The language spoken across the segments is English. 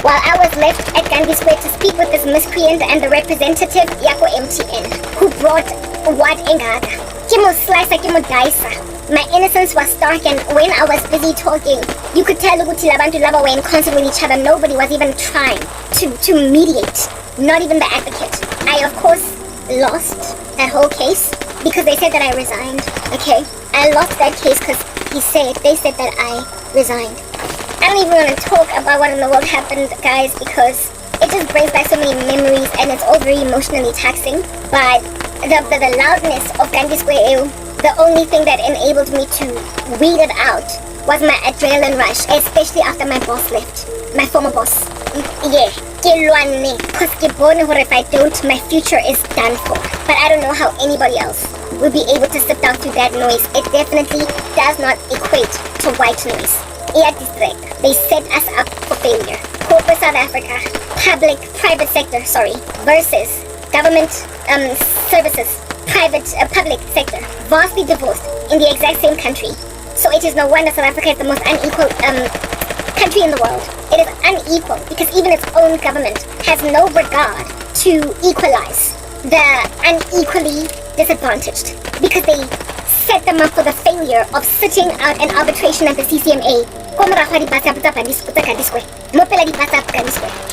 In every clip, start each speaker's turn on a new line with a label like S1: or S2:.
S1: while I was left at Gandhi Square to speak with this miscreant and the representative Yako MTN, who brought what engada. Kimo slice, kimo dice. My innocence was stark, and when I was busy talking, you could tell ukuthi labantu laba were in concert with each other. Nobody was even trying to mediate, not even the advocate. I, of course, lost that whole case because they said that I resigned. Okay, I lost that case because they said that I resigned. I don't even want to talk about what in the world happened, guys, because it just brings back so many memories, and it's all very emotionally taxing. But the loudness of Gandhi Square, the only thing that enabled me to weed it out was my adrenaline rush, especially after my boss left, my former boss. Yeah, because if I don't, my future is done for. But I don't know how anybody else will be able to sit down through that noise. It definitely does not equate to white noise. They set us up for failure. Corporate South Africa, private sector, versus government services, public sector, vastly divorced in the exact same country. So it is no wonder South Africa is the most unequal country in the world. It is unequal because even its own government has no regard to equalize the unequally disadvantaged, because they set them up for the failure of sitting out an arbitration at the CCMA.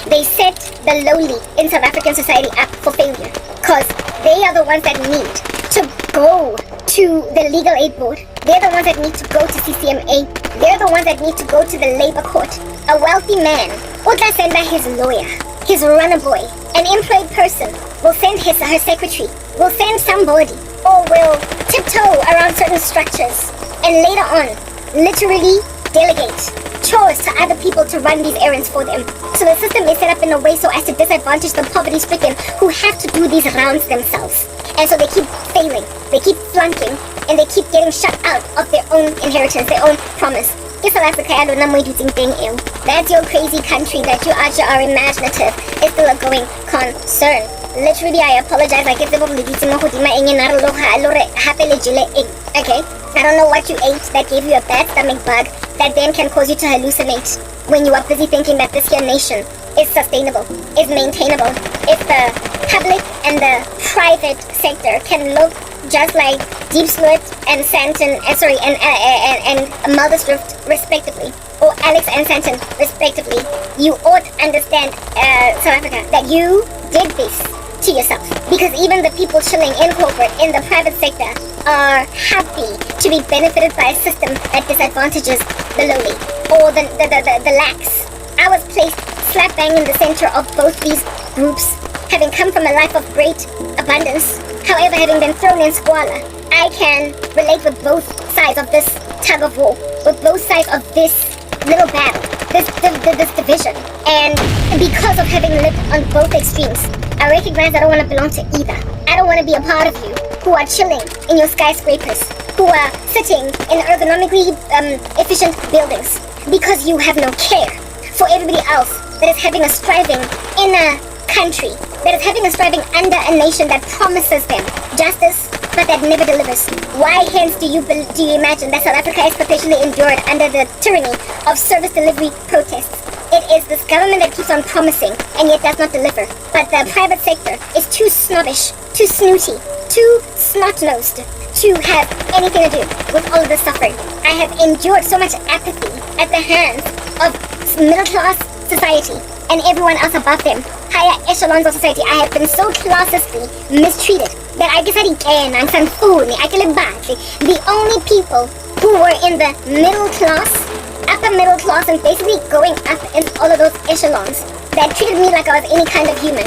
S1: They set the lowly in South African society up for failure because they are the ones that need to go to the legal aid board. They're the ones that need to go to CCMA. They're the ones that need to go to the labor court. A wealthy man will send his lawyer, his runner boy. An employed person will send her secretary, will send somebody, or will tiptoe around certain structures, and later on literally delegate chores to other people to run these errands for them. So the system is set up in a way so as to disadvantage the poverty-stricken who have to do these rounds themselves. And so they keep failing, they keep flunking, and they keep getting shut out of their own inheritance, their own promise. That's your crazy country that you are imaginative. It's still a going concern. Literally, I apologize. Okay? I don't know what you ate that gave you a bad stomach bug that then can cause you to hallucinate when you are busy thinking that this here nation is sustainable, is maintainable. If the public and the private sector can look just like Deep Snoot and Santon, and Muldersdrift respectively, or Alex and Santon respectively, you ought to understand, South Africa, that you did this to yourself. Because even the people chilling in corporate, in the private sector, are happy to be benefited by a system that disadvantages the lowly, or the lax. I was placed slap bang in the center of both these groups, having come from a life of great abundance. However, having been thrown in squalor, I can relate with both sides of this tug of war, with both sides of this little battle, this division. And because of having lived on both extremes, I recognize I don't want to belong to either. I don't want to be a part of you who are chilling in your skyscrapers, who are sitting in ergonomically efficient buildings, because you have no care for everybody else that is having a striving in a country, that is having a striving under a nation that promises them justice, but that never delivers. Why hence do you imagine that South Africa is perpetually endured under the tyranny of service delivery protests? It is this government that keeps on promising and yet does not deliver. But the private sector is too snobbish, too snooty, too snot-nosed to have anything to do with all of this suffering. I have endured so much apathy at the hands of middle-class society and everyone else above them, higher echelons of society. I have been so classistly mistreated that I decided the only people who were in the middle class, upper middle class, and basically going up in all of those echelons that treated me like I was any kind of human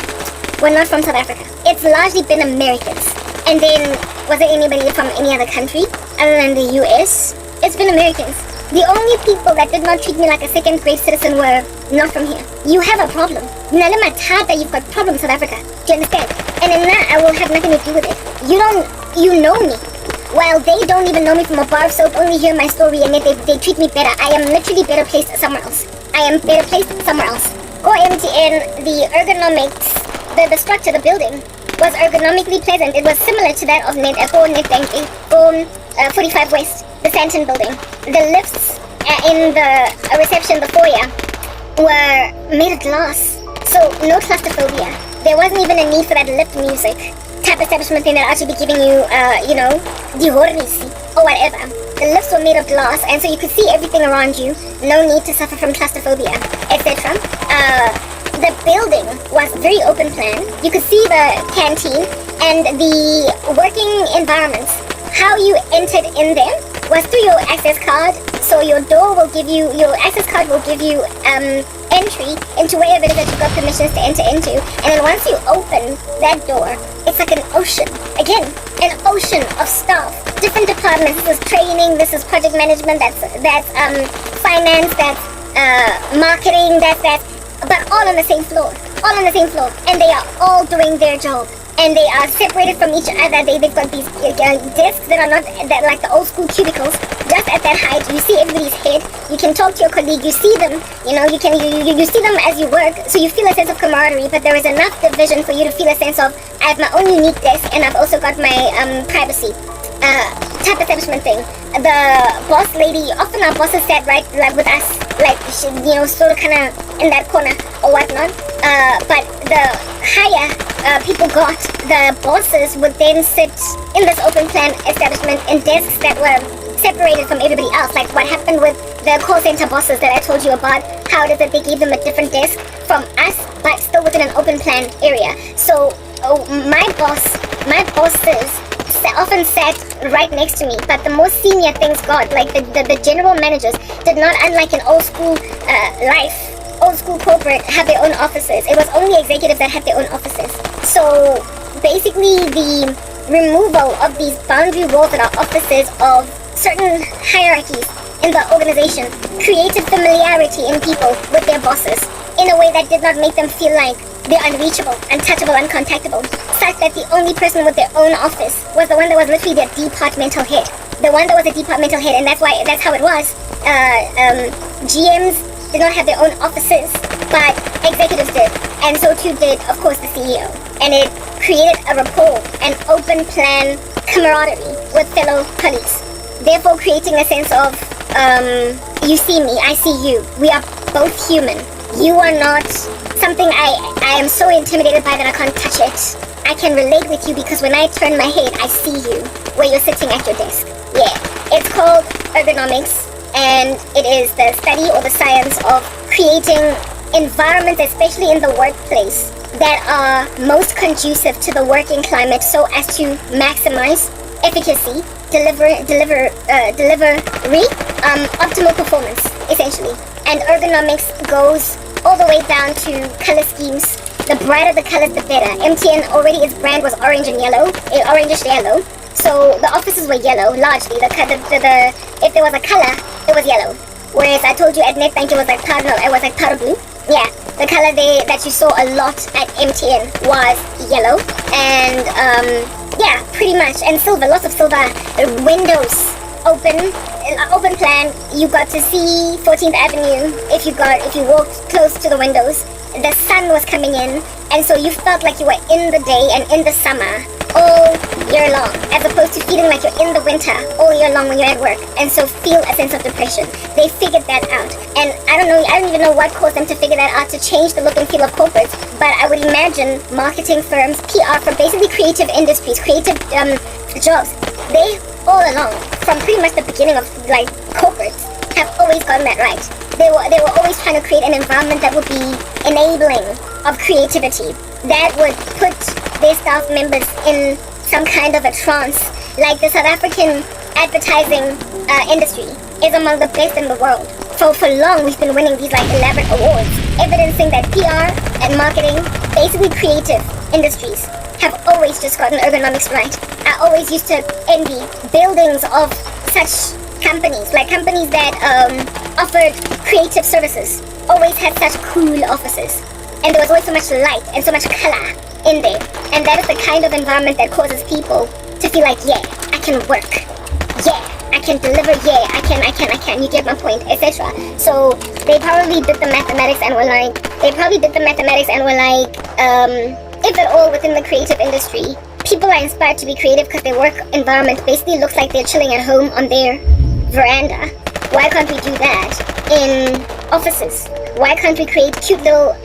S1: were not from South Africa. It's largely been Americans. And then, was there anybody from any other country other than the US? It's been Americans. The only people that did not treat me like a second-grade citizen were not from here. You have a problem. You've got problems, South Africa. Do you understand? And in that, I will have nothing to do with it. You know me. While they don't even know me from a bar of soap, only hear my story, and yet they treat me better. I am literally better placed somewhere else. Go MTN, the ergonomics, the structure, the building, was ergonomically pleasant. It was similar to that of Nedbank 45 West, the Santon building. The lifts in the reception, the foyer, were made of glass. So no claustrophobia. There wasn't even a need for that lip music type establishment thing that actually be giving you, the horrisi or whatever. The lifts were made of glass, and so you could see everything around you. No need to suffer from claustrophobia, etc. The building was very open plan. You could see the canteen and the working environments. How you entered in there was through your access card. So your access card will give you entry into wherever it is that you've got permissions to enter into. And then once you open that door, it's like an ocean. Again, an ocean of stuff. Different departments. This is training, this is project management, that's finance, that's marketing, but all on the same floor. All on the same floor. And they are all doing their job. And they are separated from each other. They've got these desks that are not that like the old school cubicles, just at that height. You see everybody's head. You can talk to your colleague. You see them. You know, you see them as you work. So you feel a sense of camaraderie. But there is enough division for you to feel a sense of, I have my own unique desk, and I've also got my privacy type establishment thing. The boss lady, often our bosses sat right like with us, like sort of kind of in that corner or whatnot. But the higher people got, the bosses would then sit in this open plan establishment in desks that were separated from everybody else. Like what happened with the call center bosses that I told you about. How it is that they gave them a different desk from us, but still within an open plan area. So my bosses often sat right next to me, but the most senior things got, like the general managers, did not, unlike an old school old school corporate, have their own offices. It was only executives that had their own offices. So basically the removal of these boundary walls that are offices of certain hierarchies in the organization created familiarity in people with their bosses in a way that did not make them feel like they're unreachable, untouchable, uncontactable, such that the only person with their own office was the one that was literally their departmental head. The one that was a departmental head, and that's how it was. GMs did not have their own offices, but executives did, and so too did, of course, the CEO. And it created a rapport, an open plan camaraderie with fellow colleagues, therefore creating a sense of, you see me, I see you. We are both human. You are not something I am so intimidated by that I can't touch it. I can relate with you because when I turn my head, I see you where you're sitting at your desk. Yeah, it's called ergonomics, and it is the study or the science of creating environments, especially in the workplace, that are most conducive to the working climate so as to maximize efficacy, delivery, optimal performance, essentially. And ergonomics goes all the way down to color schemes. The brighter the colors, the better. MTN already, its brand was orange and yellow, orangish yellow. So the offices were yellow, largely. If there was a color, it was yellow. Whereas I told you at Nedbank it was like powder blue. Yeah, the color that you saw a lot at MTN was yellow. And yeah, pretty much. And silver, lots of silver. Windows open plan. You got to see 14th Avenue if you walked close to the windows. The sun was coming in, and so you felt like you were in the day and in the summer all year long, as opposed to feeling like you're in the winter all year long when you're at work, and so feel a sense of depression. They figured that out, and I don't even know what caused them to figure that out, to change the look and feel of corporates, but I would imagine marketing firms, PR, for basically creative industries, creative jobs, they all along, from pretty much the beginning of like corporates, have always gotten that right. They were always trying to create an environment that would be enabling of creativity, that would put their staff members in some kind of a trance. Like the South African advertising industry is among the best in the world. For long, we've been winning these like elaborate awards, evidencing that PR and marketing, basically creative industries, have always just gotten ergonomics right. I always used to envy buildings of such companies, like companies that offered creative services, always had such cool offices. And there was always so much light and so much color in there. And that is the kind of environment that causes people to feel like, yeah, I can work. Yeah, I can deliver. Yeah, I can. You get my point, etc. So they probably did the mathematics and were like, if at all within the creative industry, people are inspired to be creative because their work environment basically looks like they're chilling at home on their veranda. Why can't we do that in offices? Why can't we create cute little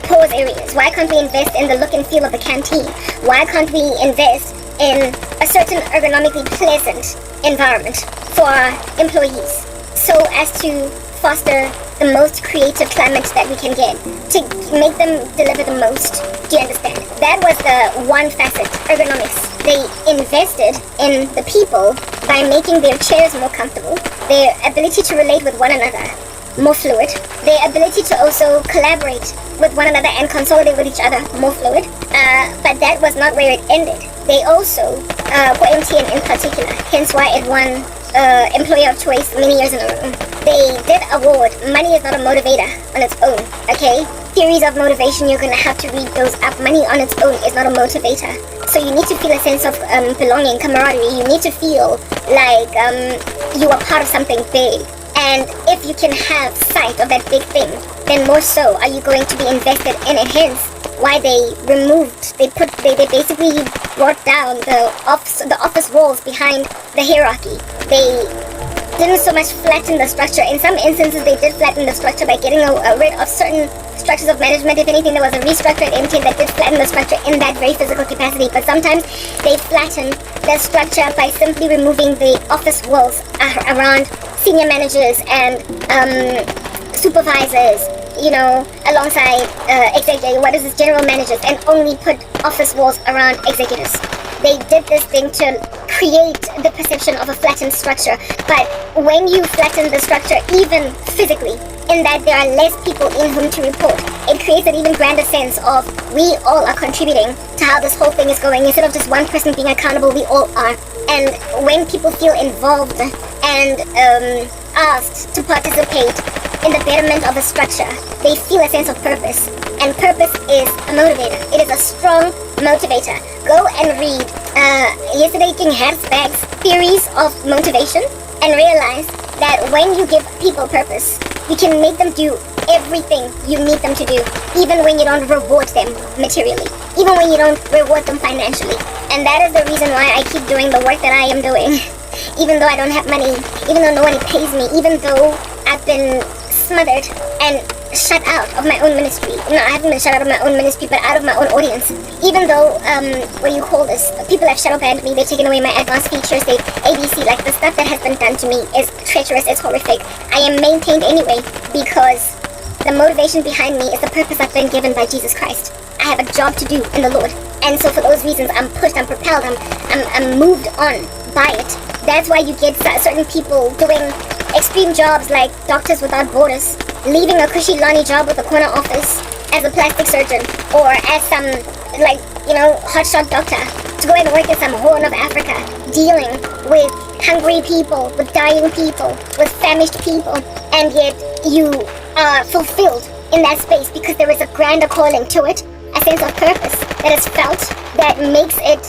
S1: pause areas? Why can't we invest in the look and feel of the canteen? Why can't we invest in a certain ergonomically pleasant environment for our employees so as to foster the most creative climate that we can get, to make them deliver the most? Do you understand? That was the one facet, ergonomics. They invested in the people by making their chairs more comfortable, their ability to relate with one another more fluid, their ability to also collaborate with one another and consolidate with each other more fluid. But that was not where it ended. They also, for MTN in particular, hence why it won Employer of Choice many years in a row, they did award money is not a motivator on its own, okay? Theories of motivation, you're going to have to read those up. Money on its own is not a motivator. So you need to feel a sense of belonging, camaraderie. You need to feel like you are part of something big. And if you can have sight of that big thing, then more so are you going to be invested in it. Hence why they basically brought down the office walls behind the hierarchy. They didn't so much flatten the structure. In some instances, they did flatten the structure by getting rid of certain structures of management. If anything, there was a restructure at MTN that did flatten the structure in that very physical capacity. But sometimes they flattened the structure by simply removing the office walls around senior managers and supervisors, you know, alongside general managers, and only put office walls around executives. They did this thing to create the perception of a flattened structure. But when you flatten the structure, even physically, in that there are less people in whom to report, it creates an even grander sense of we all are contributing to how this whole thing is going. Instead of just one person being accountable, we all are. And when people feel involved and asked to participate in the betterment of a structure, they feel a sense of purpose. And purpose is a motivator. It is a strong motivator. Go and read yesterday King Herzberg's theories of motivation and realize that when you give people purpose, you can make them do everything you need them to do, even when you don't reward them materially, even when you don't reward them financially. And that is the reason why I keep doing the work that I am doing. Even though I don't have money, even though nobody pays me, even though I've been smothered and shut out of my own ministry. No, I haven't been shut out of my own ministry, but out of my own audience. Even though, people have shadow banned me, they've taken away my advanced features, they've ABC, like the stuff that has been done to me is treacherous, it's horrific. I am maintained anyway because the motivation behind me is the purpose I've been given by Jesus Christ. I have a job to do in the Lord. And so for those reasons, I'm pushed, I'm propelled, I'm moved on by it. That's why you get certain people doing extreme jobs like Doctors Without Borders, leaving a cushy Lonnie job with a corner office as a plastic surgeon or as some, hotshot doctor to go and work in some horn of Africa, dealing with hungry people, with dying people, with famished people, and yet you are fulfilled in that space because there is a grander calling to it, a sense of purpose that is felt that makes it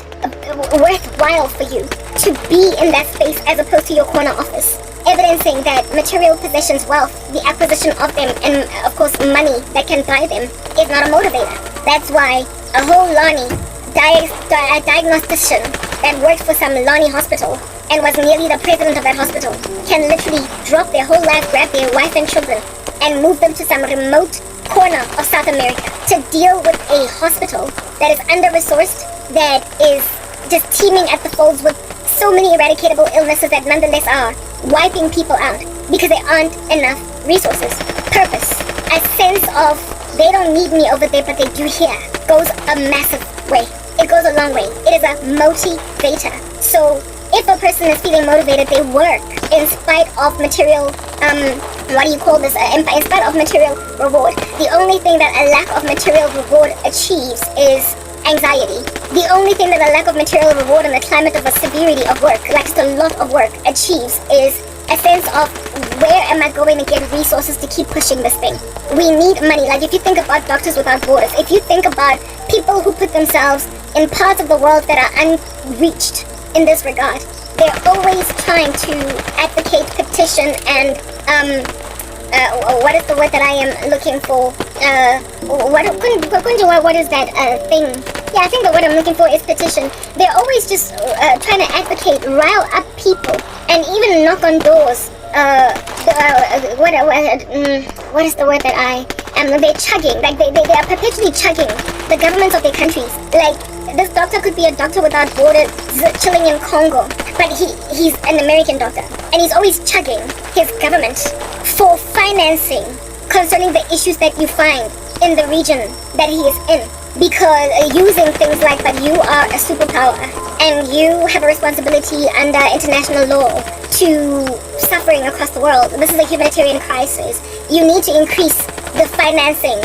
S1: worthwhile for you to be in that space as opposed to your corner office, evidencing that material possessions, wealth, the acquisition of them, and of course money that can buy them is not a motivator. That's why a whole Lonnie diagnostician that worked for some Lonnie hospital and was nearly the president of that hospital can literally drop their whole life, grab their wife and children, and move them to some remote corner of South America to deal with a hospital that is under-resourced, that is just teeming at the folds with so many eradicatable illnesses that nonetheless are wiping people out because there aren't enough resources. Purpose, a sense of they don't need me over there but they do here, goes a massive way. It goes a long way. It is a motivator. So if a person is feeling motivated, they work in spite of material, in spite of material reward. The only thing that a lack of material reward achieves is anxiety. The only thing that a lack of material reward in the climate of a severity of work, like just a lot of work, achieves is a sense of where am I going to get resources to keep pushing this thing. We need money. Like if you think about Doctors Without Borders, if you think about people who put themselves in parts of the world that are unreached in this regard, they're always trying to advocate, petition, and what is the word that I am looking for? What is that thing? Yeah, I think the word I'm looking for is petition. They're always just trying to advocate, rile up people, and even knock on doors. what is the word that they're chugging, like they are perpetually chugging the governments of their countries. Like, this doctor could be a doctor without borders chilling in Congo, but he's an American doctor, and he's always chugging his government for financing concerning the issues that you find in the region that he is in, because using things like, but you are a superpower and you have a responsibility under international law to suffering across the world. This is a humanitarian crisis. You need to increase the financing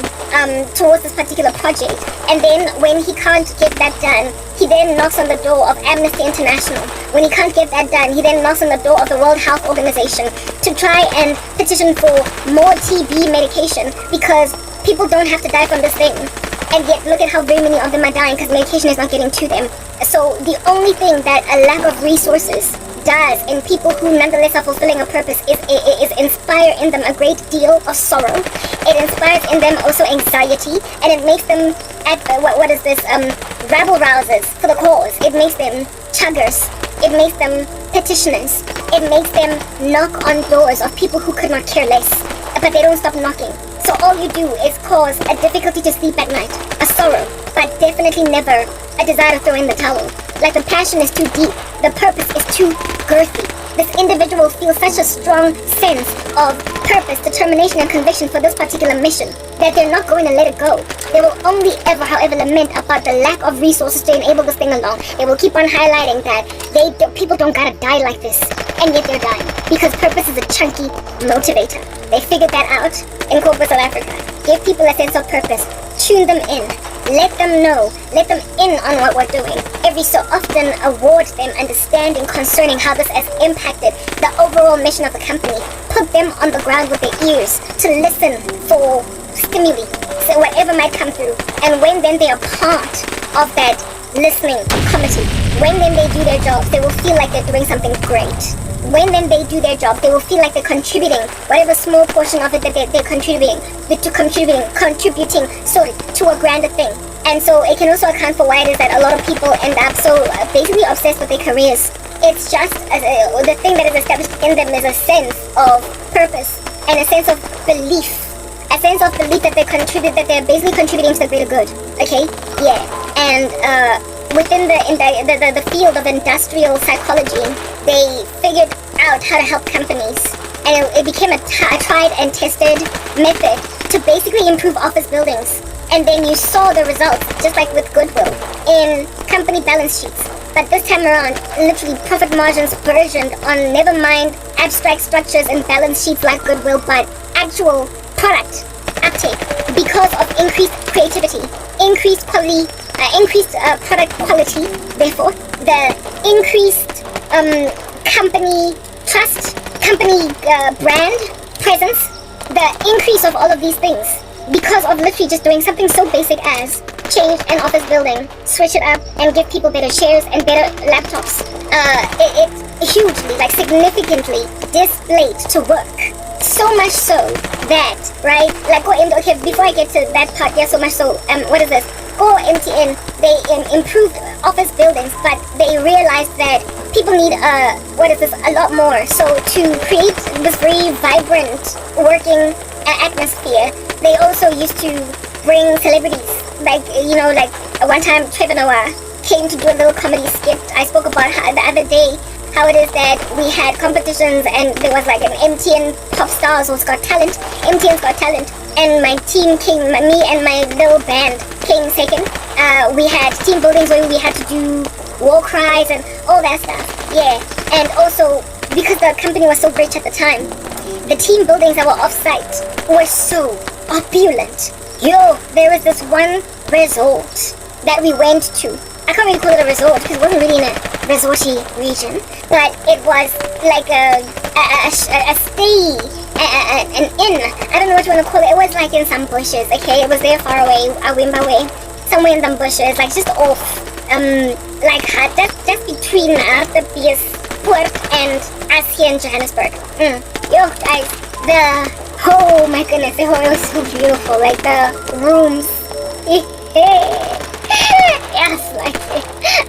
S1: towards this particular project. And then when he can't get that done, he then knocks on the door of Amnesty International. When he can't get that done, he then knocks on the door of the World Health Organization to try and petition for more TB medication, because people don't have to die from this thing. And yet, look at how very many of them are dying because medication is not getting to them. So the only thing that a lack of resources does in people who nonetheless are fulfilling a purpose is inspire in them a great deal of sorrow. It inspires in them also anxiety, and it makes them rabble rousers for the cause. It makes them chuggers. It makes them petitioners. It makes them knock on doors of people who could not care less, but they don't stop knocking. So all you do is cause a difficulty to sleep at night, a sorrow, but definitely never a desire to throw in the towel. Like, the passion is too deep, the purpose is too girthy. This individual feels such a strong sense of purpose, determination, and conviction for this particular mission that they're not going to let it go. They will only ever, however, lament about the lack of resources to enable this thing along. They will keep on highlighting that people don't gotta die like this, and yet they're dying because purpose is a chunky motivator. They figured that out in corporate South Africa. Give people a sense of purpose. Tune them in. Let them know. Let them in on what we're doing. Every so often, award them understanding concerning how this has impacted the overall mission of the company. Put them on the ground with their ears to listen for stimuli, so whatever might come through. And when then they are part of that listening committee, when then they do their jobs, they will feel like they're doing something great. When then they do their job, they will feel like they're contributing whatever small portion of it that they're contributing to a grander thing. And so it can also account for why it is that a lot of people end up so basically obsessed with their careers. It's just the thing that is established in them is a sense of purpose and a sense of belief. A sense of belief that they're basically contributing to the greater good. Okay? Yeah. And within the field of industrial psychology, they figured out how to help companies, and it became a tried and tested method to basically improve office buildings. And then you saw the results, just like with Goodwill, in company balance sheets. But this time around, literally profit margins versioned on, never mind abstract structures and balance sheets like Goodwill, but actual product uptake because of increased creativity, increased quality, increased product quality. Therefore, the increased company trust, company brand presence, the increase of all of these things because of literally just doing something so basic as change an office building, switch it up, and give people better chairs and better laptops. It's hugely, like significantly displayed to work. So much so that, right, like okay, before I get to that part, yeah, so much so, what is this? Go MTN, they improved office buildings, but they realized that people need a lot more. So to create this very vibrant working atmosphere, they also used to bring celebrities, like one time Trevor Noah came to do a little comedy skit. I spoke about the other day how it is that we had competitions and there was like an MTN Pop Stars who's Got Talent, MTN's Got Talent, and my team came, me and my little band came second. We had team buildings where we had to do war cries and all that stuff, yeah. And also, because the company was so rich at the time, the team buildings that were off-site were so opulent. Yo, there was this one resort that we went to. I can't really call it a resort because it wasn't really in a resorty region, but it was like a stay, an inn. I don't know what you want to call it. It was like in some bushes, okay? It was there far away, Awimba way, somewhere in some bushes, like just off, like just between Hartbeespoort and us here in Johannesburg. Yo, guys, oh my goodness, it was so beautiful, like the rooms. Yes, like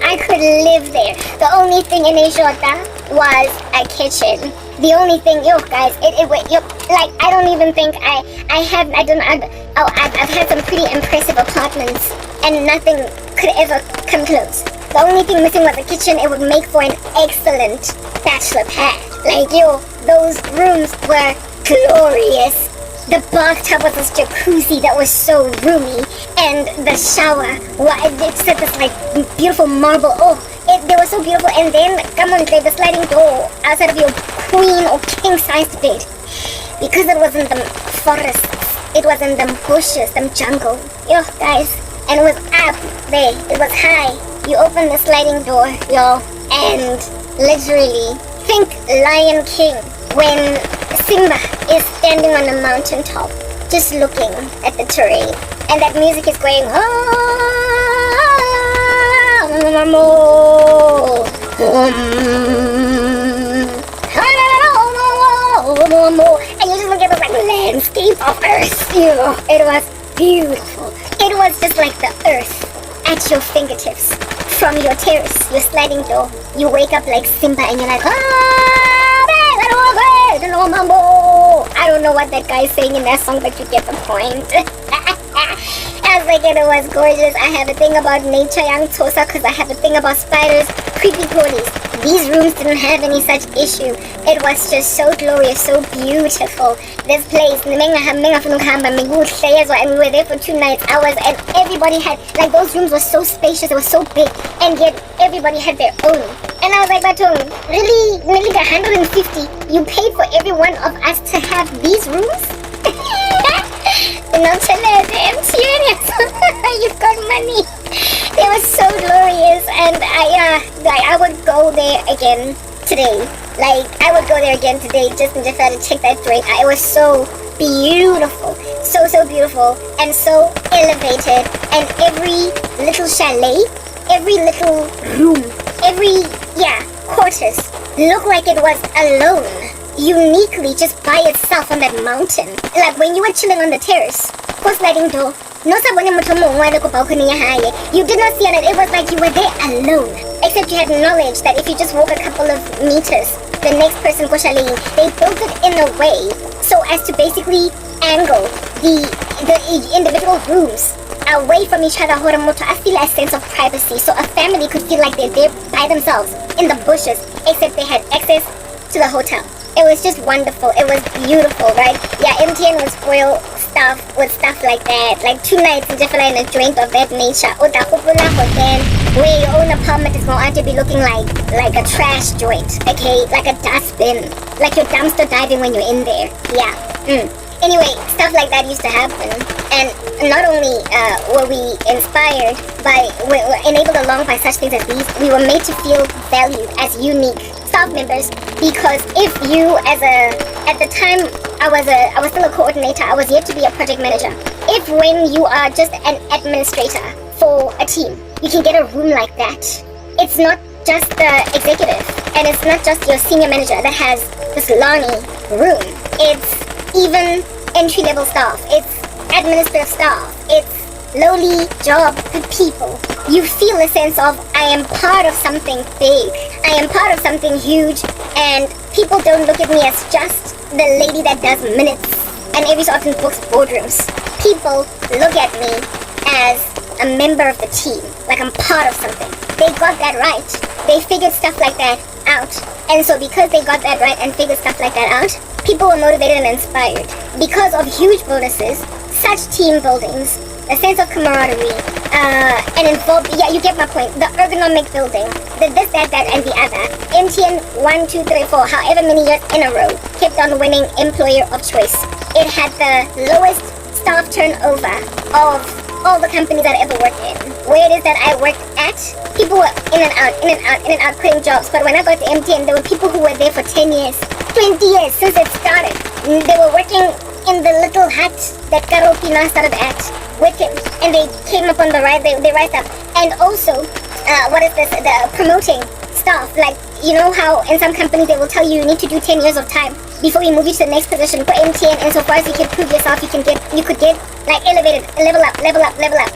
S1: I could live there. The only thing in Eshota was a kitchen. The only thing, yo, guys, like, I don't even think I've had some pretty impressive apartments, and nothing could ever come close. The only thing missing was a kitchen. It would make for an excellent bachelor pad. Like, yo, those rooms were glorious. The bathtub was this jacuzzi that was so roomy, and the shower, it's this like beautiful marble. They were so beautiful. And then, come on, the sliding door outside of your queen or king-sized bed, because it was in the forests, it was in them bushes, them jungle. Yo, guys, and it was up there. It was high. You open the sliding door, yo, and literally, think Lion King when Simba is standing on a mountaintop, just looking at the terrain, and that music is going, and you just look at the like landscape of Earth. It was beautiful. It was just like the Earth at your fingertips from your terrace, your sliding door. You wake up like Simba, and you're like, I don't know what that guy is saying in that song, but you get the point. I was like, it was gorgeous. I have a thing about nature, young Tosa, because I have a thing about spiders, creepy crawlies. These rooms didn't have any such issue. It was just so glorious, so beautiful. This place, and we were there for 2 nights, hours, and everybody had, like, those rooms were so spacious, it was so big, and yet everybody had their own. And I was like, Batung, really, nearly 150, you paid for every one of us to have these rooms? You've got money. They were so glorious, and I would go there again today. Like, I would go there again today just to check that joint. It was so beautiful, so beautiful, and so elevated. And every little chalet, every little room, every quarters looked like it was alone, uniquely, just by itself on that mountain. Like when you were chilling on the terrace, sliding door, you did not see it. It was like you were there alone, except you had knowledge that if you just walk a couple of meters, the next person go chalet. They built it in a way so as to basically angle the individual rooms away from each other. I feel a sense of privacy, so a family could feel like they're there by themselves in the bushes, except they had access to the hotel. It was just wonderful. It was beautiful, right? Yeah, MTN would spoil stuff with stuff like that. Like 2 nights in Jeffrey in a joint of that nature. Hotel, where your own apartment is going to be looking like a trash joint, okay? Like a dustbin. Like you're dumpster diving when you're in there. Yeah. Anyway, stuff like that used to happen. And not only were we inspired by, were enabled along by such things as these, we were made to feel valued as unique staff members, because if you at the time I was still a coordinator, I was yet to be a project manager. If when you are just an administrator for a team, you can get a room like that, it's not just the executive, and it's not just your senior manager that has this Lonnie room. It's even entry-level staff, it's administrative staff, it's lowly job people. You feel a sense of, I am part of something big, I am part of something huge, and people don't look at me as just the lady that does minutes and every so often books boardrooms. People look at me as a member of the team, like I'm part of something. They got that right. They figured stuff like that out. And so because they got that right and figured stuff like that out, people were motivated and inspired. Because of huge bonuses, such team buildings, a sense of camaraderie, and involved, yeah, you get my point, the ergonomic building, the this, that, and the other. MTN 1, 2, 3, 4, however many years in a row, kept on winning employer of choice. It had the lowest staff turnover of all the companies that I ever worked in. Where it is that I worked at, people were in and out, quitting jobs. But when I got to MTN, there were people who were there for 10 years, 20 years since it started. They were working in the little hut that Karabo started at with him, and they came up on the ride, they rise up. And also, the promoting staff, like, you know how in some companies they will tell you need to do 10 years of time before we move you to the next position for MTN, and so far as you can prove yourself, you could get like elevated, level up.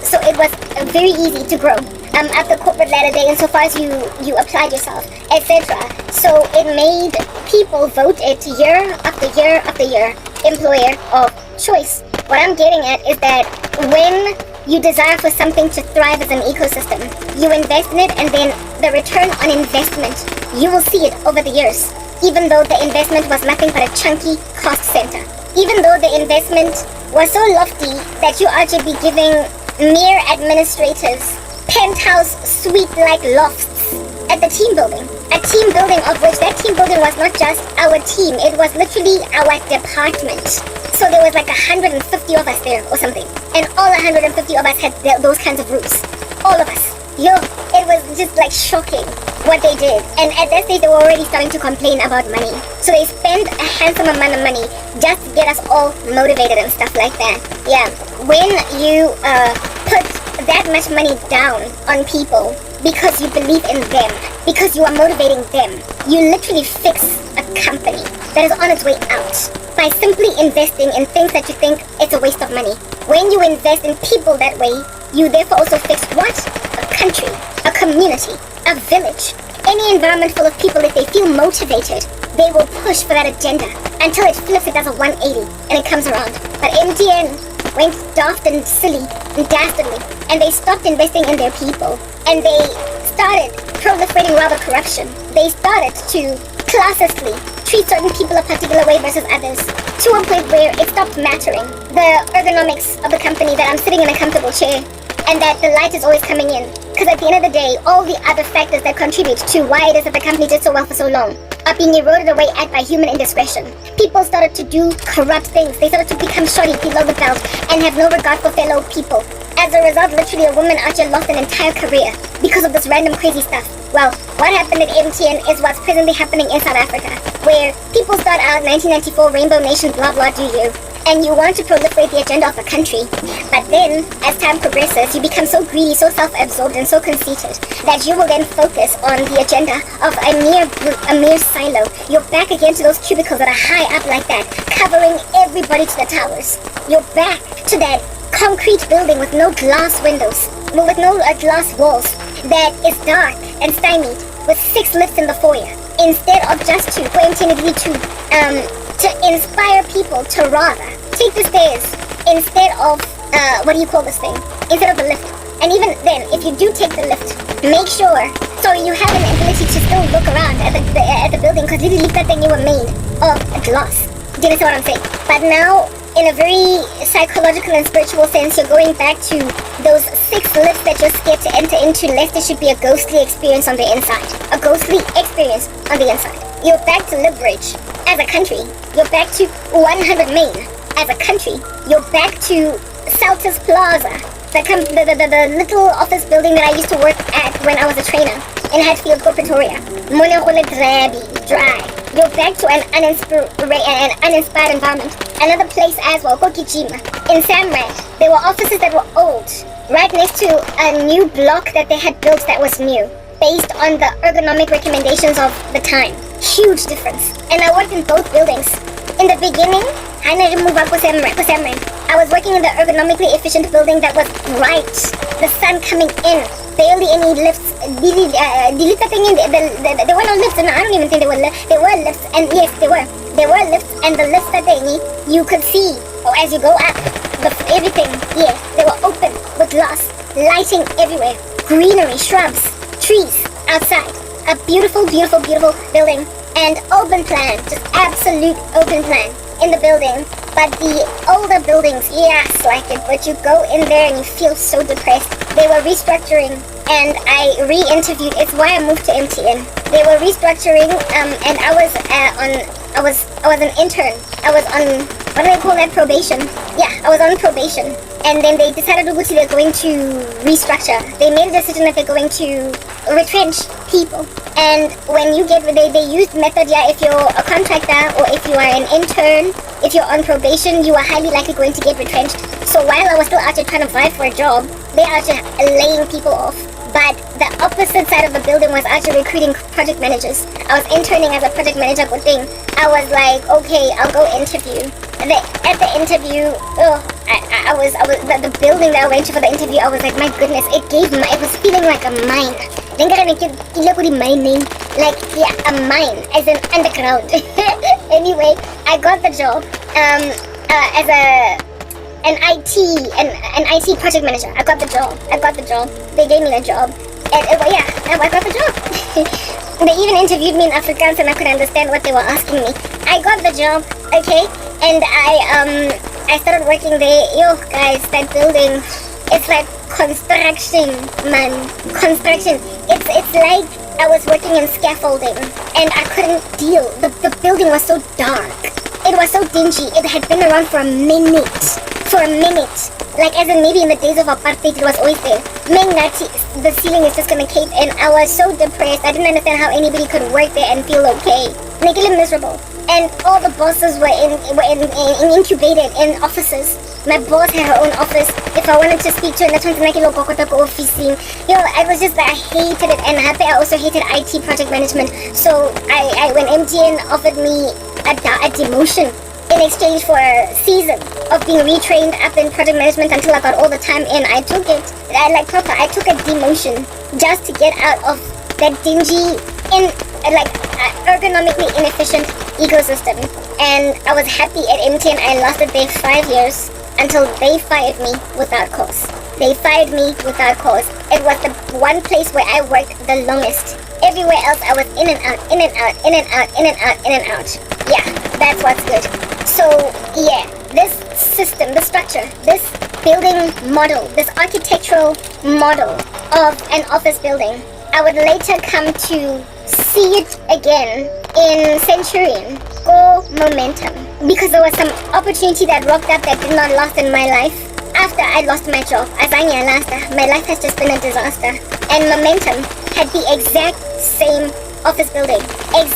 S1: So it was very easy to grow up the corporate ladder there, insofar as you applied yourself, etc. So it made people voted year after year after year employer of choice. What I'm getting at is that when you desire for something to thrive as an ecosystem, you invest in it, and then the return on investment, you will see it over the years, even though the investment was nothing but a chunky cost center. Even though the investment was so lofty that you are to be giving mere administrators penthouse suite-like lofts at the team building. A team building of which that team building was not just our team, it was literally our department. So there was like 150 of us there or something. And all 150 of us had those kinds of rooms. All of us. Yo, it was just like shocking what they did. And at that stage, they were already starting to complain about money. So they spent a handsome amount of money just to get us all motivated and stuff like that. Yeah, when you put that much money down on people because you believe in them, because you are motivating them, you literally fix a company that is on its way out by simply investing in things that you think it's a waste of money. When you invest in people that way, you therefore also fix what? A country, a community, a village, any environment full of people. If they feel motivated, they will push for that agenda until it flips, it does a 180 and it comes around. But MTN went daft and silly and dastardly, and they stopped investing in their people, and they started proliferating rather corruption. They started to classistly treat certain people a particular way versus others, to a point where it stopped mattering the ergonomics of the company, that I'm sitting in a comfortable chair and that the light is always coming in. Because at the end of the day, all the other factors that contribute to why it is that the company did so well for so long are being eroded away at by human indiscretion. People started to do corrupt things. They started to become shoddy below the belt and have no regard for fellow people. As a result, literally a woman out here lost an entire career because of this random crazy stuff. Well, what happened at MTN is what's presently happening in South Africa, where people start out 1994 Rainbow Nation blah blah do you, and you want to proliferate the agenda of the country. But then, as time progresses, you become so greedy, so self-absorbed, and so conceited that you will then focus on the agenda of a mere group, a mere silo. You're back again to those cubicles that are high up like that, covering everybody to the towers. You're back to that concrete building with no glass windows, with no glass walls, that is dark and stymied, with 6 lifts in the foyer, instead of just 2, for MTN to inspire people to rather take the stairs instead of, what do you call this thing? Instead of the lift. And even then, if you do take the lift, make sure, so you have an ability to still look around at the building, because literally that thing you were made of glass. Do you understand what I'm saying? But now, in a very psychological and spiritual sense, you're going back to those 6 lifts that you're scared to enter into, lest it should be a ghostly experience on the inside. A ghostly experience on the inside. You're back to Liberage as a country. You're back to 100 Main as a country. You're back to Saltus Plaza, the little office building that I used to work at when I was a trainer in Hatfield, Pretoria. Dry. You're back to an uninspired environment. Another place as well, Kokijima. In Samrat, there were offices that were old, right next to a new block that they had built that was new, based on the ergonomic recommendations of the time. Huge difference. And I worked in both buildings. In the beginning, I didn't move up with Samrat. I was working in the ergonomically efficient building that was bright, the sun coming in, barely any lifts. There were no lifts, and I don't even think there were lifts, and yes, there were lifts, and the lifts that they need, you could see, as you go up, everything, yeah, they were open with glass, lighting everywhere, greenery, shrubs, trees outside, a beautiful, beautiful, beautiful building, and open plan, just absolute open plan in the building. But the older buildings, yes, like it, but you go in there and you feel so depressed. They were restructuring, and I re-interviewed. It's why I moved to MTN. They were restructuring, and I was an intern. I was on, what do they call that, probation? Yeah, I was on probation. And then they decided they're going to restructure. They made a decision that they're going to retrench people. And when you get, they used method, yeah, if you're a contractor or if you are an intern, if you're on probation, you are highly likely going to get retrenched. So while I was still out here trying to vie for a job, they are actually laying people off. But the opposite side of the building was actually recruiting project managers. I was interning as a project manager, good thing. I was like, okay, I'll go interview. At the interview, the building that I went to for the interview, I was like, my goodness, it was feeling like a mine. Like, yeah, a mine, as in underground. Anyway, I got the job as an IT project manager. I got the job. They gave me the job. And yeah, I got the job. They even interviewed me in Afrikaans and I could understand what they were asking me. I got the job, okay? And I started working there. Yo, guys, that building, it's like construction, man. Construction. It's like I was working in scaffolding and I couldn't deal. The building was so dark. It was so dingy. It had been around for a minute. Like, as in maybe in the days of apartheid, it was always there. Mengati, the ceiling is just gonna cave in. I was so depressed. I didn't understand how anybody could work there and feel okay. Make it miserable. And all the bosses were incubated in offices. My boss had her own office. If I wanted to speak to her, office. I was just like, I hated it. And I also hated IT project management. So when MTN offered me a demotion in exchange for a season of being retrained up in project management until I got all the time in, I took it. I took a demotion just to get out of that dingy, ergonomically inefficient ecosystem. And I was happy at MTN. I lasted there 5 years until they fired me without cause. They fired me without cause. It was the one place where I worked the longest. Everywhere else I was in and out. Yeah, that's what's good. So yeah, this system, the structure, this building model, this architectural model of an office building, I would later come to see it again in Centurion. Go momentum. Because there was some opportunity that rocked up that did not last in my life. After I lost my job, my life has just been a disaster. And momentum had the exact same office building as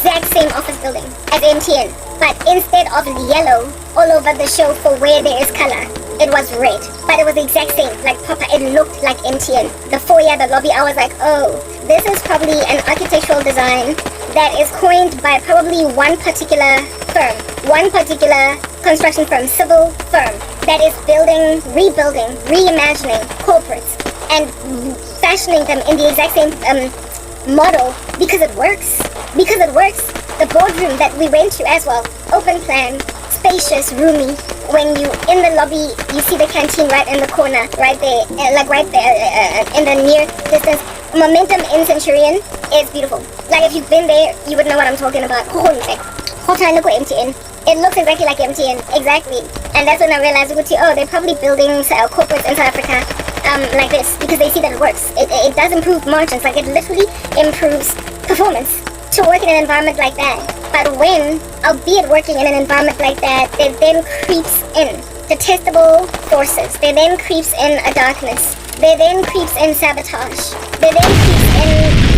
S1: MTN. But instead of yellow all over the show for where there is color, it was red. But it was the exact same, like proper, it looked like MTN. The foyer, the lobby, I was like, oh, this is probably an architectural design that is coined by probably one particular firm, one particular construction firm, civil firm, that is building, rebuilding, reimagining corporates and fashioning them in the exact same model because it works. The boardroom that we went to as well, open plan, spacious, roomy. When you in the lobby, you see the canteen right in the corner, right there, in the near distance. Momentum in Centurion is beautiful. Like, if you've been there, you would know what I'm talking about. MTN. It looks exactly like MTN, exactly. And that's when I realized, they're probably building corporates in South Africa like this because they see that it works. It does improve margins, like it literally improves performance to work in an environment like that. But when, albeit working in an environment like that, there then creeps in detestable forces. There then creeps in a darkness. There then creeps in sabotage. There then creeps in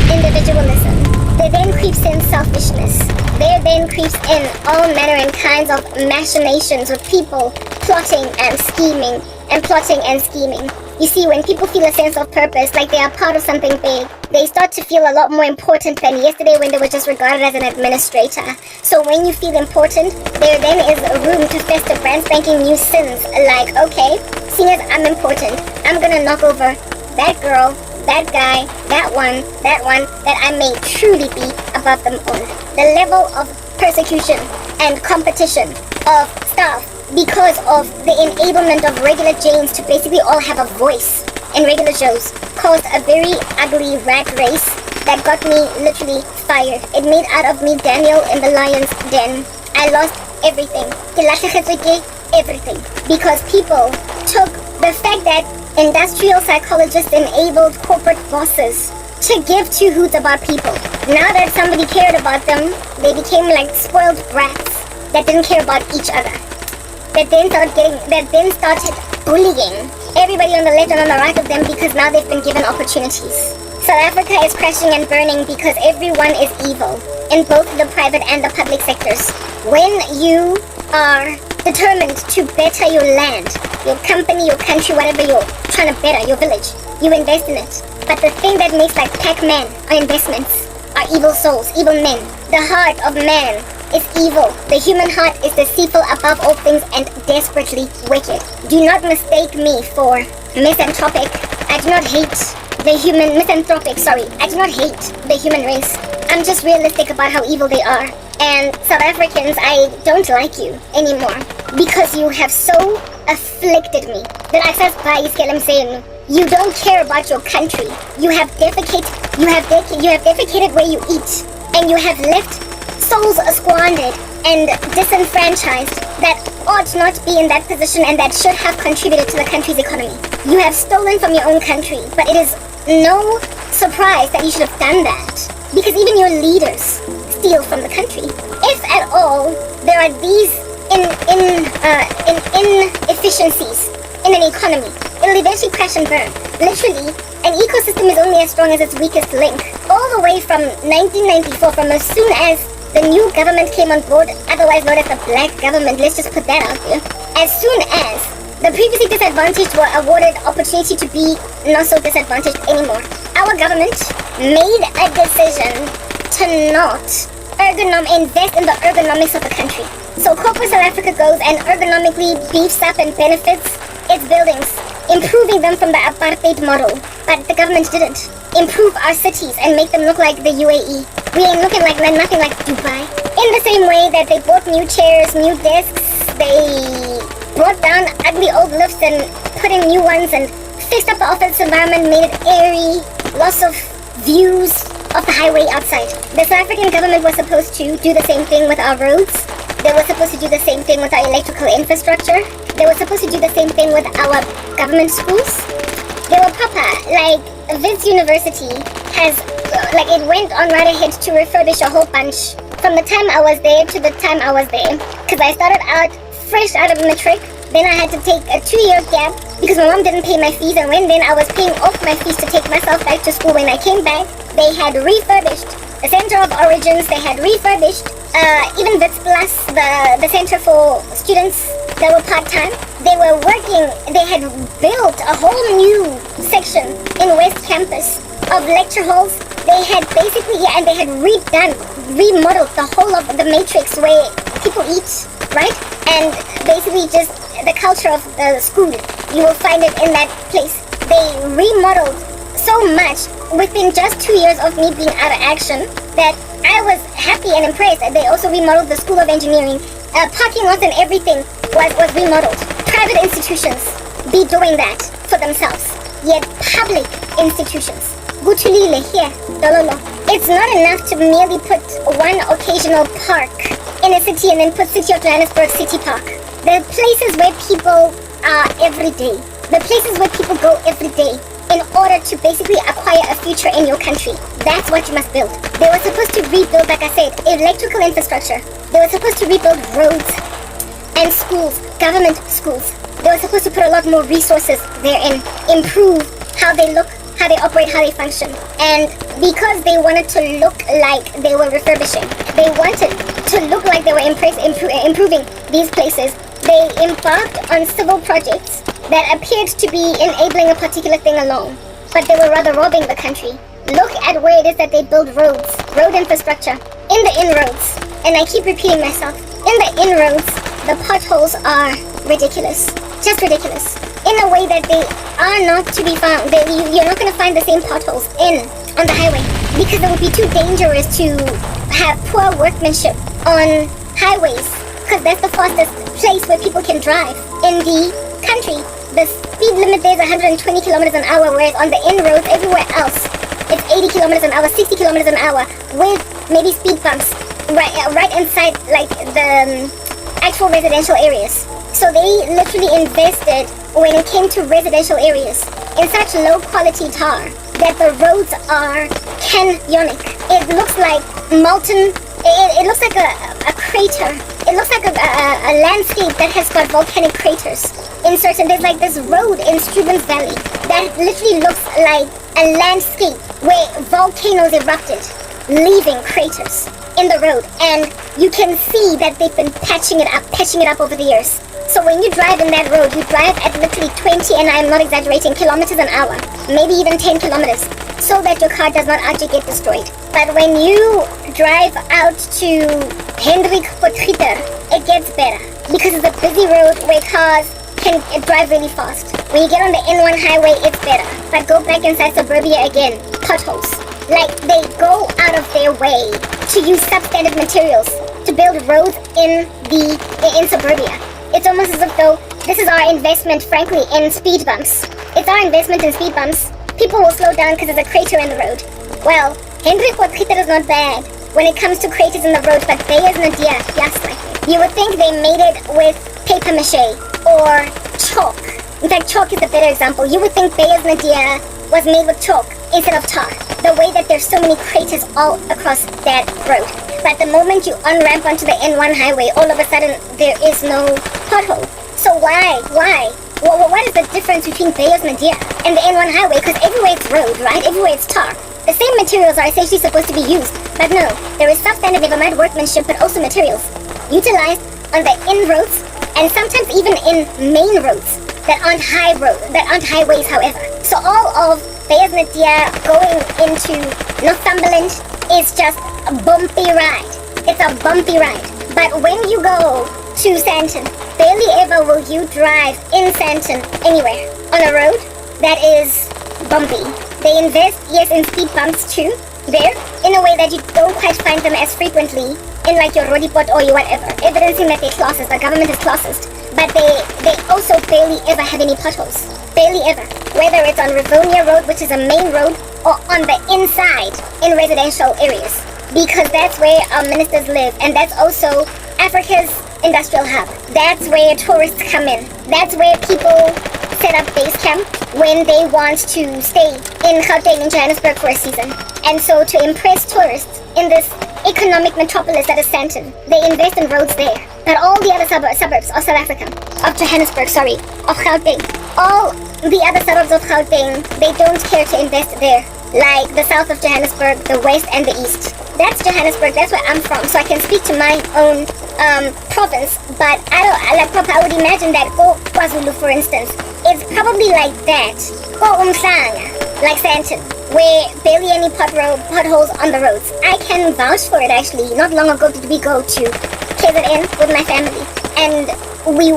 S1: individualism. There then creeps in selfishness. There then creeps in all manner and kinds of machinations with people plotting and scheming. You see, when people feel a sense of purpose, like they are part of something big, they start to feel a lot more important than yesterday when they were just regarded as an administrator. So when you feel important, there then is room to fester brand spanking new sins, like, okay, seeing as I'm important, I'm gonna knock over that girl, that guy, that one, that I may truly be above them all. The level of persecution and competition of staff because of the enablement of regular Janes to basically all have a voice in regular shows caused a very ugly rat race that got me literally fired. It made out of me Daniel in the lion's den. I lost everything. Everything. Because people took the fact that industrial psychologists enabled corporate bosses to give two hoots about people. Now that somebody cared about them, they became like spoiled brats that didn't care about each other. That then started bullying everybody on the left and on the right of them because now they've been given opportunities. South Africa is crashing and burning because everyone is evil in both the private and the public sectors. When you are determined to better your land, your company, your country, whatever you're trying to better, your village, you invest in it. But the thing that makes like Pac-Man are investments, are evil souls, evil men. The heart of man is evil. The human heart is deceitful above all things and desperately wicked. Do not mistake me for misanthropic. I do not hate the human race. I'm just realistic about how evil they are. And South Africans, I don't like you anymore because you have so afflicted me that I says by saying you don't care about your country. You have defecated where you eat, and you have left souls squandered and disenfranchised that ought not be in that position and that should have contributed to the country's economy. You have stolen from your own country, but it is no surprise that you should have done that, because even your leaders steal from the country. If at all there are these inefficiencies in an economy, it will eventually crash and burn. Literally, an ecosystem is only as strong as its weakest link. All the way from 1994, from as soon as the new government came on board, otherwise known as the black government, let's just put that out there. As soon as the previously disadvantaged were awarded opportunity to be not so disadvantaged anymore, our government made a decision to not invest in the ergonomics of the country. So corporate South Africa goes and ergonomically beefs up and benefits its buildings, improving them from the apartheid model. But the government didn't improve our cities and make them look like the UAE. We ain't looking like nothing like Dubai. In the same way that they bought new chairs, new desks, they brought down ugly old lifts and put in new ones and fixed up the office environment, made it airy, lots of views of the highway outside. The South African government was supposed to do the same thing with our roads. They were supposed to do the same thing with our electrical infrastructure. They were supposed to do the same thing with our government schools. They were proper. Like, Wits University has, it went on right ahead to refurbish a whole bunch from the time I was there to the time I was there. Because I started out fresh out of matric. Then I had to take a 2-year gap because my mom didn't pay my fees, and then I was paying off my fees to take myself back to school. When I came back, they had refurbished the Center of Origins. They had refurbished even Wits Plus, the center for students that were part-time. They were working, they had built a whole new section in West Campus of lecture halls. They had basically, and they had remodeled the whole of the matrix where people eat, right? And basically just the culture of the school, you will find it in that place. They remodeled so much within just 2 years of me being out of action that I was happy and impressed. They also remodeled the School of Engineering. Parking lots and everything was remodeled. Private institutions be doing that for themselves, yet public institutions, Gutulile here, Dololo. It's not enough to merely put one occasional park in a city and then put City of Johannesburg City Park. The places where people are every day, the places where people go every day in order to basically acquire a future in your country. That's what you must build. They were supposed to rebuild, like I said, electrical infrastructure. They were supposed to rebuild roads and schools, government schools. They were supposed to put a lot more resources therein, improve how they look, how they operate, how they function. And because they wanted to look like they were refurbishing, they wanted to look like they were improving these places, they embarked on civil projects that appeared to be enabling a particular thing alone, but they were rather robbing the country. Look at where it is that they build roads, road infrastructure, in the inroads. And I keep repeating myself, in the inroads, the potholes are ridiculous, just ridiculous, in a way that they are not to be found. You're not going to find the same potholes on the highway, because it would be too dangerous to have poor workmanship on highways, because that's the fastest place where people can drive in the country. The speed limit there is 120 kilometers an hour, whereas on the inroads everywhere else it's 80 kilometers an hour, 60 kilometers an hour, with maybe speed bumps right inside like the actual residential areas. So they literally invested, when it came to residential areas, in such low quality tar that the roads are canyonic. It looks like molten, it looks like a crater. It looks like a landscape that has got volcanic craters inserted. There's like this road in Struben's Valley that literally looks like a landscape where volcanoes erupted, leaving craters in the road. And you can see that they've been patching it up over the years. So when you drive in that road, you drive at literally 20, and I'm not exaggerating, kilometers an hour, maybe even 10 kilometers, so that your car does not actually get destroyed. But when you drive out to Hendrik Potgieter, it gets better, because it's a busy road where cars can drive really fast. When you get on the N1 highway, it's better. But go back inside suburbia again, potholes. Like, they go out of their way to use substandard materials to build roads in suburbia. It's almost as if though this is our investment, frankly, in speed bumps. It's our investment in speed bumps. People will slow down because there's a crater in the road. Well, Henry Potgieter is not bad when it comes to craters in the road, but Beyers Nadia, yes, you would think they made it with paper mache or chalk. In fact, chalk is a better example. You would think Beyers Nadia was made with chalk instead of tar. The way that there's so many craters all across that road. But the moment you on-ramp onto the N1 highway, all of a sudden there is no pothole. So why? Well, what is the difference between Beyers Nadia and the N1 highway? Because everywhere it's road, right? Everywhere it's tar. The same materials are essentially supposed to be used. But no, there is substandard never mind workmanship, but also materials utilized on the in-roads and sometimes even in main roads that aren't highways, however. So all of Beyers Nadia going into Northumberland is just a bumpy ride. It's a bumpy ride. But when you go to Sandton, barely ever will you drive in Sandton anywhere on a road that is bumpy. They invest, yes, in speed bumps too, there, in a way that you don't quite find them as frequently in like your Rodipot or your whatever, evidencing that they're classist, the government is classist. But they also barely ever have any potholes. Barely ever. Whether it's on Rivonia Road, which is a main road, or on the inside in residential areas. Because that's where our ministers live, and that's also Africa's industrial hub. That's where tourists come in. That's where people set up base camp when they want to stay in Gauteng in Johannesburg for a season. And so to impress tourists in this economic metropolis that is Sandton, they invest in roads there. But all the other suburbs of South Africa, of Johannesburg, of Gauteng, all the other suburbs of Gauteng, they don't care to invest there. Like the south of Johannesburg, the west and the east. That's Johannesburg, that's where I'm from, so I can speak to my own province, but I would imagine that KwaZulu, for instance, it's probably like that. Like Sandton, where barely any potholes on the roads. I can vouch for it actually. Not long ago did we go to KZN with my family, and we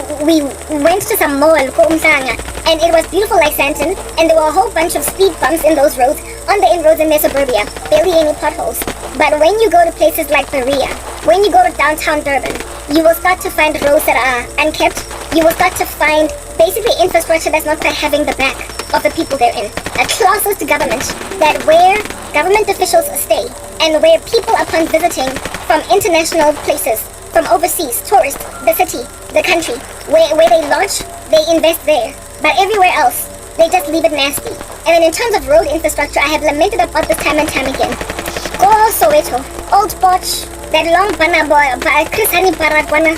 S1: went to some mall, and it was beautiful like Sandton, and there were a whole bunch of speed bumps in those roads, on the in-roads in their suburbia, barely any potholes. But when you go to places like Berea, when you go to downtown Durban, you will start to find roads that are unkept. You will start to find basically infrastructure that's not quite having the back of the people they're in. A classist government that where government officials stay and where people upon visiting from international places, from overseas, tourists, the city, the country, where they lodge, they invest there. But everywhere else, they just leave it nasty. And then in terms of road infrastructure, I have lamented about this time and time again. Go Soweto, Old Potch, that long Chris Hani Baragwana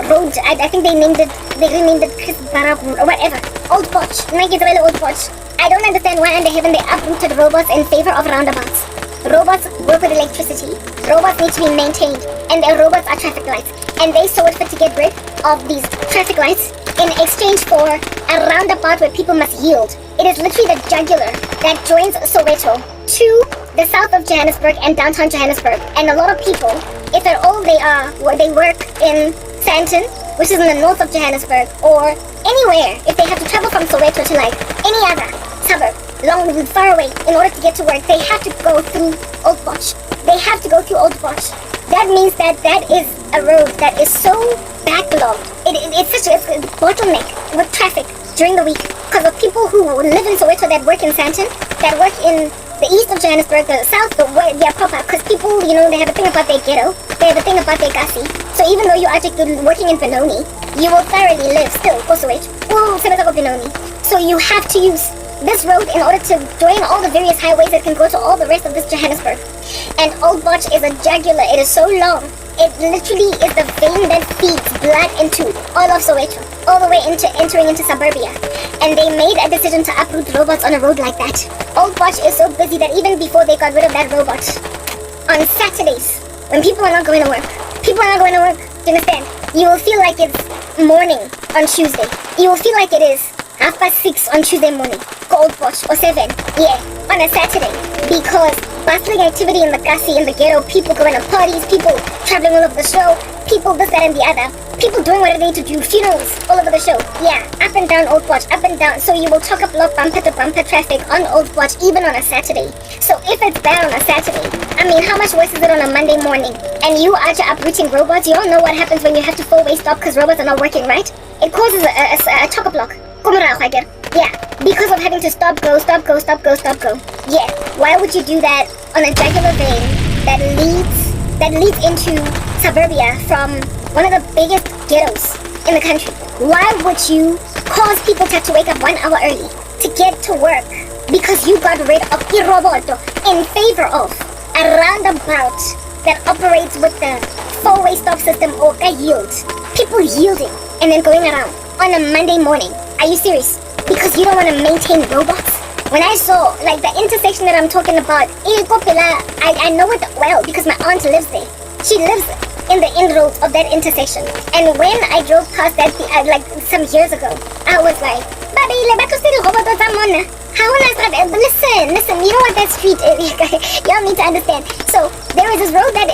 S1: road, I think they renamed it Chris Barag or whatever. Old Potch, Old Potch. I don't understand why under heaven they uprooted robots in favor of roundabouts. Robots work with electricity. Robots need to be maintained, and their robots are traffic lights. And they saw it fit to get rid of these traffic lights in exchange for a roundabout where people must yield. It is literally the jugular that joins Soweto to the south of Johannesburg and downtown Johannesburg. And a lot of people, if at all they work in Sandton, which is in the north of Johannesburg, or anywhere, if they have to travel from Soweto to like any other suburb, far away, in order to get to work, they have to go through Old Potch. They have to go through Old Potch. That means that is a road that is so backlogged. It's such a bottleneck with traffic during the week because of people who live in Soweto that work in Sandton, that work in the east of Johannesburg, the south, they are proper, because people, they have a thing about their ghetto, they have a thing about their gussie. So even though you are working in Benoni, you will thoroughly live still for Soweto. So you have to use this road in order to join all the various highways that can go to all the rest of this Johannesburg. And Old Potch is a jugular. It is so long. It literally is the vein that feeds blood into all of Soweto, all the way entering into suburbia. And they made a decision to uproot robots on a road like that. Old Potch is so busy that even before they got rid of that robot, on Saturdays, when people are not going to work, do you understand? You will feel like it's morning on Tuesday. You will feel like it is 6:30 on Tuesday morning, Old Potch, or 7, on a Saturday, because bustling activity in the Kasi, in the ghetto, people going to parties, people traveling all over the show, people this, that, and the other, people doing what they need to do, funerals all over the show. Yeah, up and down Old Watch, up and down. So you will chock-a-block bumper to bumper traffic on Old Watch, even on a Saturday. So if it's bad on a Saturday, I mean, how much worse is it on a Monday morning? And you are uprooting robots. You all know what happens when you have to four-way stop because robots are not working, right? It causes a chock-a-block. Yeah, because of having to stop, go, stop, go, stop, go, stop, go. Yeah, why would you do that on a jugular vein that leads into suburbia from one of the biggest ghettos in the country? Why would you cause people to have to wake up 1 hour early to get to work because you got rid of Iroboto in favor of a roundabout that operates with the four-way stop system or a yield? People yielding and then going around on a Monday morning. Are you serious? Because you don't want to maintain robots? When I saw, like, the intersection that I'm talking about, I know it well because my aunt lives there. She lives in the end road of that intersection. And when I drove past that, like, some years ago, I was like, Baby, listen, you know what that street is? Y'all need to understand. So, there is this road that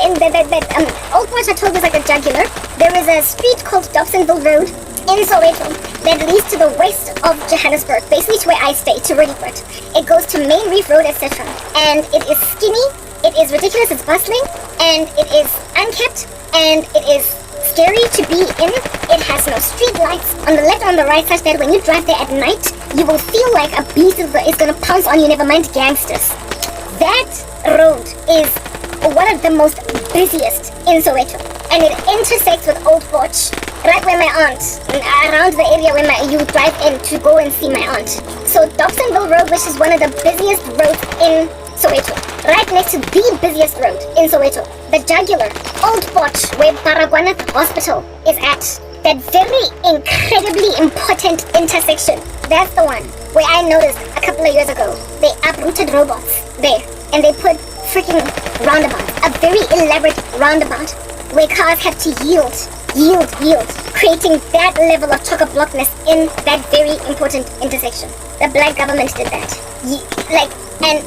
S1: Old Watch I told you is like a jugular. There is a street called Dobsonville Road in Soweto that leads to the west of Johannesburg, basically to where I stay, to Roodepoort. It goes to Main Reef Road, etc. And it is skinny, it is ridiculous, it's bustling, and it is unkept, and it is scary to be in. It has no street lights on the left and on the right, such that when you drive there at night, you will feel like a beast is going to pounce on you, never mind gangsters. That road is one of the most busiest in Soweto, and it intersects with Old Watch, right where my aunt, around the area where you drive in to go and see my aunt. So Dobsonville Road, which is one of the busiest roads in Soweto, right next to the busiest road in Soweto, the jugular, Old Watch, where Baragwanath Hospital is at, that very incredibly important intersection. That's the one where I noticed a couple of years ago, they uprooted robots there, and they put freaking roundabout, a very elaborate roundabout, where cars have to yield, creating that level of chock-a-blockness in that very important intersection. The black government did that. And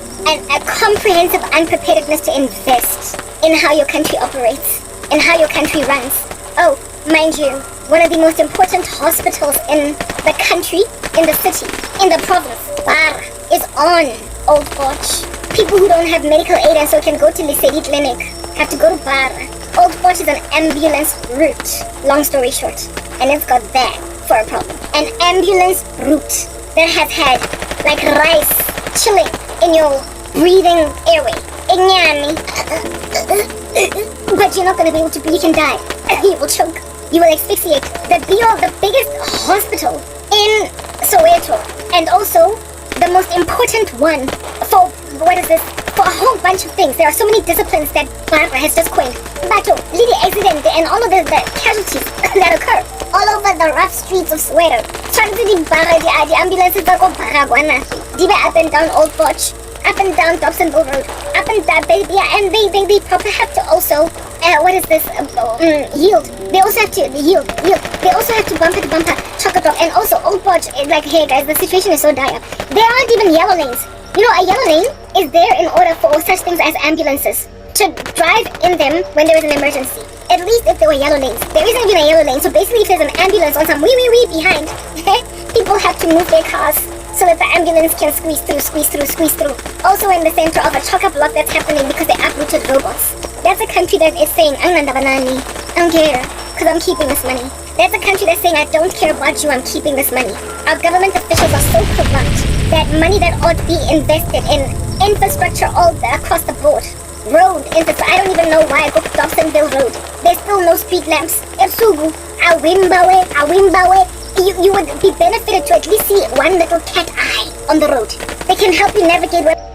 S1: a comprehensive unpreparedness to invest in how your country operates, and how your country runs. Oh, mind you, one of the most important hospitals in the country, in the city, in the province, Bar, is on Old Watch. People who don't have medical aid and so can go to Lisedi Clinic have to go to Bar. Old Watch is an ambulance route, long story short, and it's got that for a problem. An ambulance route that has had, like, rice chilling in your breathing airway. But you're not going to be able to breathe, you can die. You will choke. You will asphyxiate. The biggest hospital in Soweto, and also the most important one for, for a whole bunch of things. There are so many disciplines that Barbara has just coined. Bato, Lily accident, and all of the casualties that occur all over the rough streets of Soweto. The ambulances that go Baragwana, up and down Old Watch, up and down Dobsonville Road, up and down, and they probably have to also, yield. They also have to yield. They also have to bumper to bumper, chock-a-block, and also Old Watch is like, hey guys, the situation is so dire. There aren't even yellow lanes. You know, a yellow lane is there in order for such things as ambulances to drive in them when there is an emergency. At least if there were yellow lanes. There isn't even a yellow lane, so basically if there's an ambulance on some wee behind, people have to move their cars so that the ambulance can squeeze through. Also in the center of a chock-a-block that's happening because they uprooted robots. That's a country that is saying, I don't care, because I'm keeping this money. That's a country that's saying, I don't care about you, I'm keeping this money. Our government officials are so corrupt that money that ought to be invested in infrastructure all across the board, road infrastructure, I don't even know why I go to Dobsonville Road. There's still no street lamps. Esugu, Awimbawe. You would be benefited to at least see one little cat eye on the road. They can help you navigate where